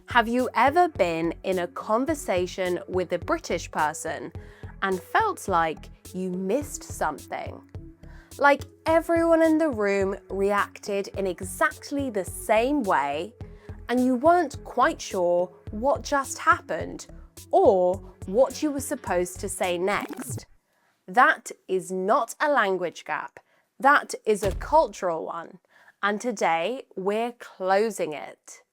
Have you ever been in a conversation with a British person and felt like you missed something? Like everyone in the room reacted in exactly the same way and you weren't quite sure what just happened or what you were supposed to say next. That is not a language gap. That is a cultural one. And today we're closing it.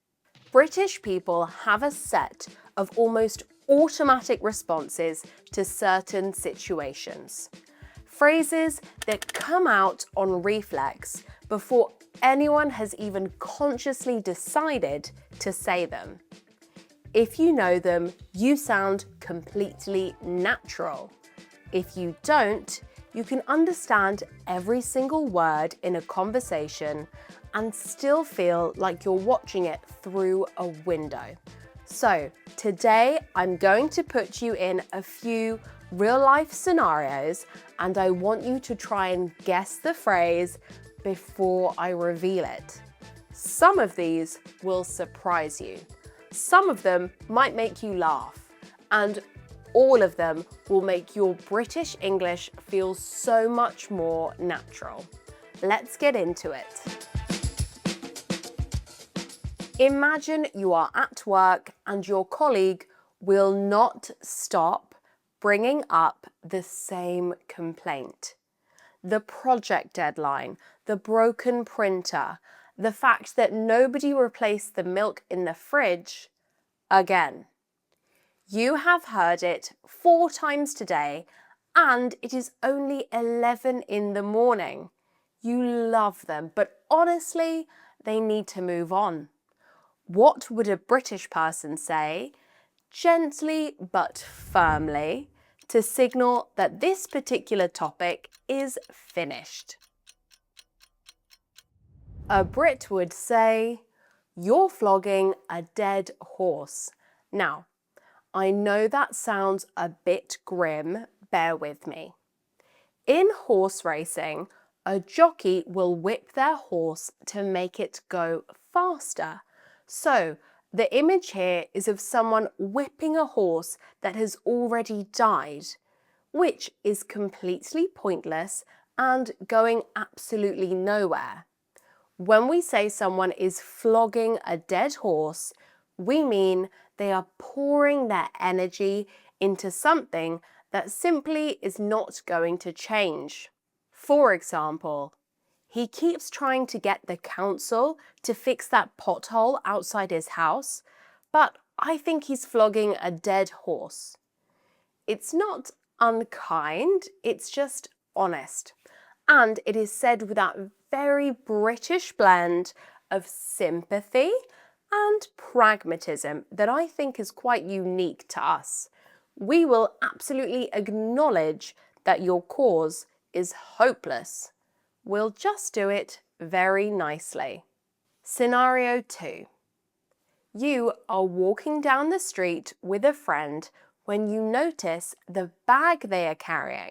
British people have a set of almost automatic responses to certain situations. Phrases that come out on reflex before anyone has even consciously decided to say them. If you know them, you sound completely natural. If you don't, you can understand every single word in a conversation and still feel like you're watching it through a window. So today I'm going to put you in a few real-life scenarios and I want you to try and guess the phrase before I reveal it. Some of these will surprise you. Some of them might make you laugh, and all of them will make your British English feel so much more natural. Let's get into it. Imagine you are at work and your colleague will not stop bringing up the same complaint. The project deadline, the broken printer, the fact that nobody replaced the milk in the fridge again. You have heard it 4 times today and it is only 11 in the morning. You love them, but honestly, they need to move on. What would a British person say, gently but firmly, to signal that this particular topic is finished? A Brit would say, "You're flogging a dead horse." Now, I know that sounds a bit grim, bear with me. In horse racing, a jockey will whip their horse to make it go faster. So, the image here is of someone whipping a horse that has already died, which is completely pointless and going absolutely nowhere. When we say someone is flogging a dead horse, we mean they are pouring their energy into something that simply is not going to change. For example, he keeps trying to get the council to fix that pothole outside his house, but I think he's flogging a dead horse. It's not unkind, it's just honest. And it is said with that very British blend of sympathy and pragmatism that I think is quite unique to us. We will absolutely acknowledge that your cause is hopeless. We'll just do it very nicely. Scenario 2. You are walking down the street with a friend when you notice the bag they are carrying.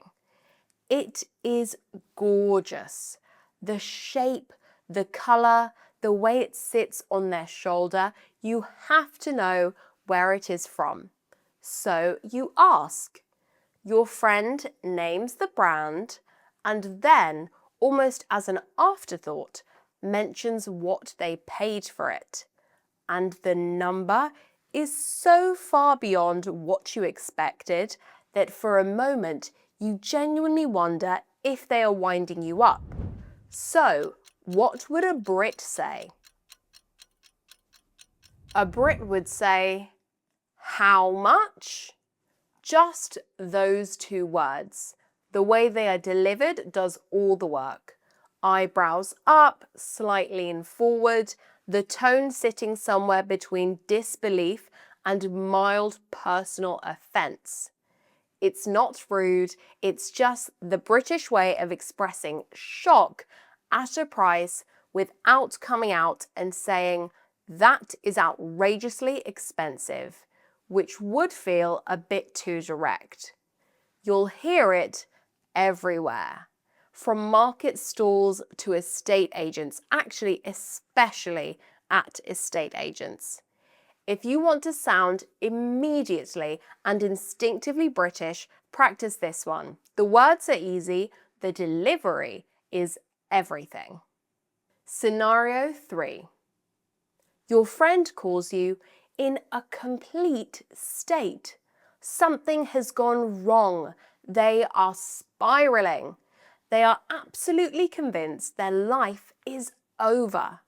It is gorgeous. The shape, the colour, the way it sits on their shoulder, you have to know where it is from. So you ask. Your friend names the brand and then, almost as an afterthought, mentions what they paid for it. And the number is so far beyond what you expected that for a moment you genuinely wonder if they are winding you up. So, what would a Brit say? A Brit would say, "How much?" Just those 2 words. The way they are delivered does all the work. Eyebrows up, slight lean forward, the tone sitting somewhere between disbelief and mild personal offence. It's not rude, it's just the British way of expressing shock at a price without coming out and saying, "That is outrageously expensive," which would feel a bit too direct. You'll hear it everywhere, from market stalls to estate agents, actually especially at estate agents. If you want to sound immediately and instinctively British, practice this one. The words are easy, the delivery is everything. Scenario 3. Your friend calls you in a complete state. Something has gone wrong. They are spiraling. They are absolutely convinced their life is over.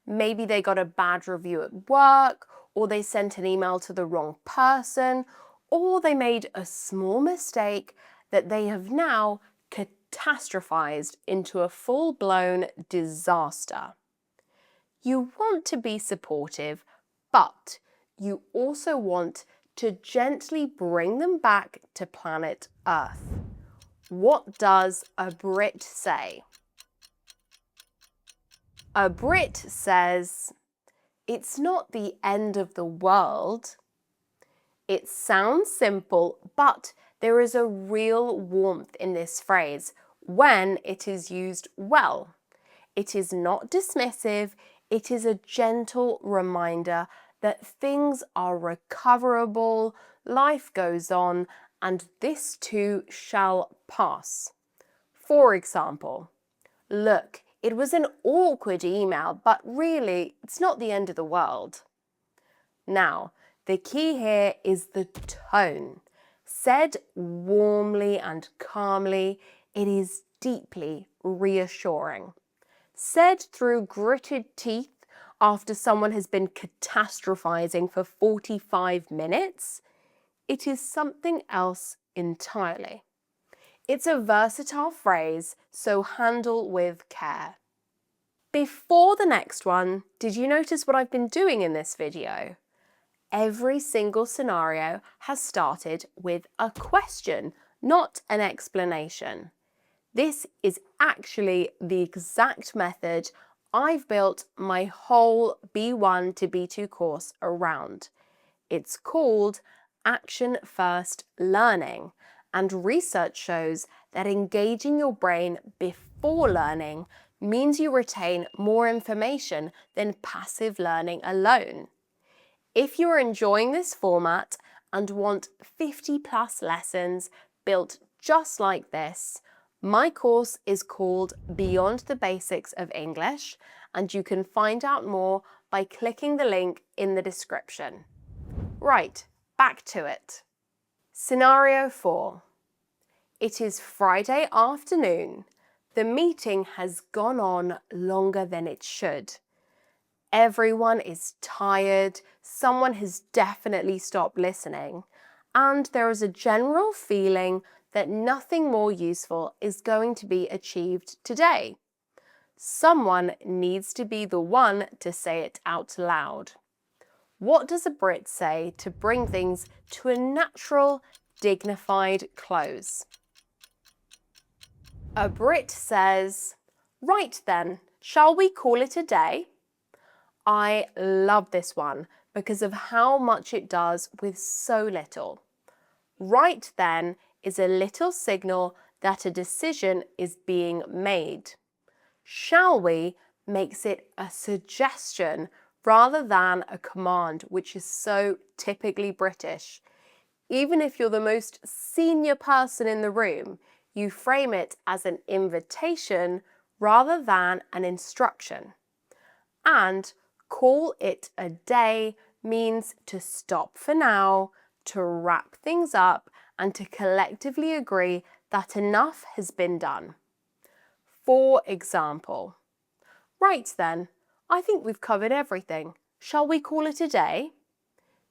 Maybe they got a bad review at work, or they sent an email to the wrong person, or they made a small mistake that they have now catastrophized into a full-blown disaster. You want to be supportive, but you also want to gently bring them back to planet Earth. What does a Brit say? A Brit says, "It's not the end of the world." It sounds simple, but there is a real warmth in this phrase when it is used well. It is not dismissive, it is a gentle reminder that things are recoverable, life goes on, and this too shall pass. For example, "Look, it was an awkward email, but really, it's not the end of the world." Now, the key here is the tone. Said warmly and calmly, it is deeply reassuring. Said through gritted teeth after someone has been catastrophizing for 45 minutes, it is something else entirely. It's a versatile phrase, so handle with care. Before the next one, did you notice what I've been doing in this video? Every single scenario has started with a question, not an explanation. This is actually the exact method I've built my whole B1 to B2 course around. It's called Action First Learning, and research shows that engaging your brain before learning means you retain more information than passive learning alone. If you are enjoying this format and want 50+ lessons built just like this, my course is called Beyond the Basics of English, and you can find out more by clicking the link in the description. Right, back to it. Scenario 4. It is Friday afternoon. The meeting has gone on longer than it should. Everyone is tired, someone has definitely stopped listening, and there is a general feeling that nothing more useful is going to be achieved today. Someone needs to be the one to say it out loud. What does a Brit say to bring things to a natural, dignified close? A Brit says, "Right then, shall we call it a day?" I love this one because of how much it does with so little. Right then is a little signal that a decision is being made. Shall we makes it a suggestion rather than a command, which is so typically British. Even if you're the most senior person in the room, you frame it as an invitation rather than an instruction. And call it a day means to stop for now, to wrap things up, and to collectively agree that enough has been done. For example, "Right then, I think we've covered everything. Shall we call it a day?"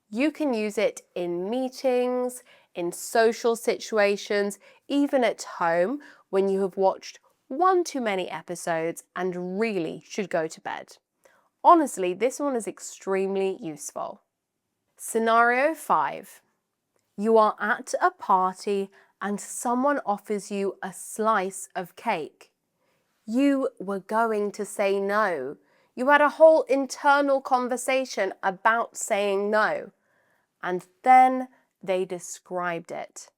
You can use it in meetings, in social situations, even at home when you have watched one too many episodes and really should go to bed. Honestly, this one is extremely useful. Scenario 5. You are at a party and someone offers you a slice of cake. You were going to say no. You had a whole internal conversation about saying no. And then they described it.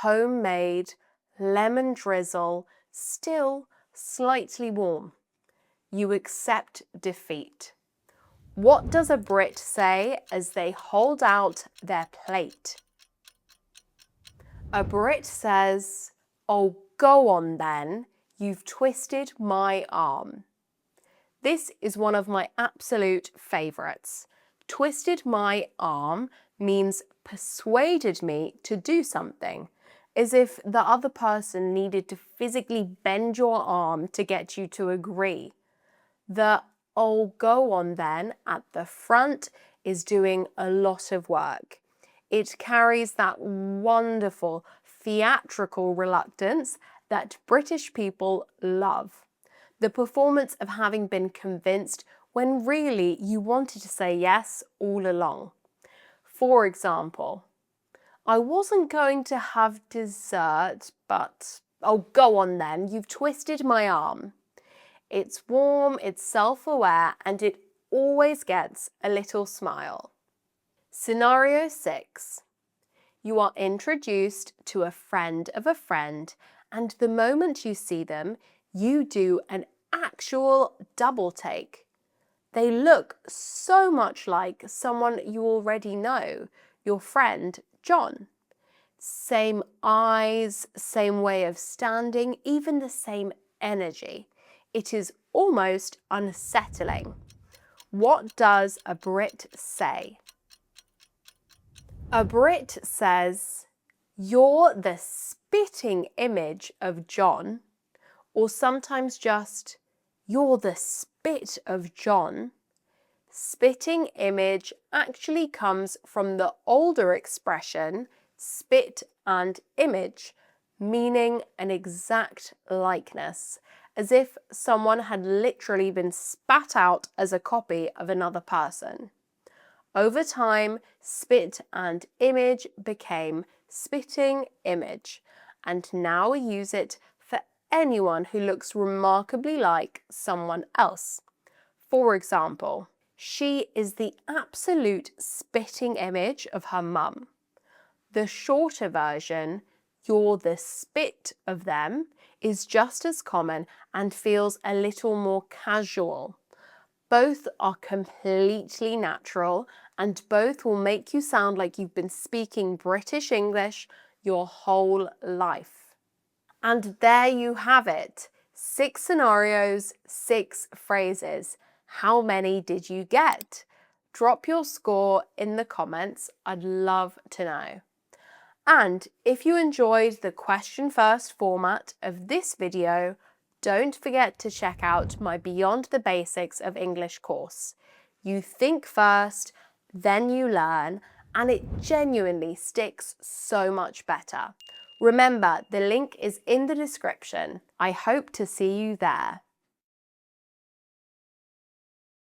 Homemade, lemon drizzle, still slightly warm. You accept defeat. What does a Brit say as they hold out their plate? A Brit says, "Oh, go on then, you've twisted my arm." This is one of my absolute favourites. Twisted my arm means persuaded me to do something, as if the other person needed to physically bend your arm to get you to agree. The "oh, go on then" at the front is doing a lot of work. It carries that wonderful theatrical reluctance that British people love. The performance of having been convinced when really you wanted to say yes all along. For example, "I wasn't going to have dessert, but oh, go on then, you've twisted my arm." It's warm, it's self-aware, and it always gets a little smile. Scenario 6. You are introduced to a friend of a friend, and the moment you see them, you do an actual double take. They look so much like someone you already know, your friend John. Same eyes, same way of standing, even the same energy. It is almost unsettling. What does a Brit say? A Brit says, "You're the spitting image of John," or sometimes just, "You're the spit of John." Spitting image actually comes from the older expression spit and image, meaning an exact likeness, as if someone had literally been spat out as a copy of another person. Over time, spit and image became spitting image, and now we use it for anyone who looks remarkably like someone else. For example, she is the absolute spitting image of her mum. The shorter version, "You're the spit of them," is just as common and feels a little more casual. Both are completely natural and both will make you sound like you've been speaking British English your whole life. And there you have it. 6 scenarios, 6 phrases. How many did you get? Drop your score in the comments. I'd love to know. And if you enjoyed the question first format of this video, don't forget to check out my Beyond the Basics of English course. You think first, then you learn, and it genuinely sticks so much better. Remember, the link is in the description. I hope to see you there.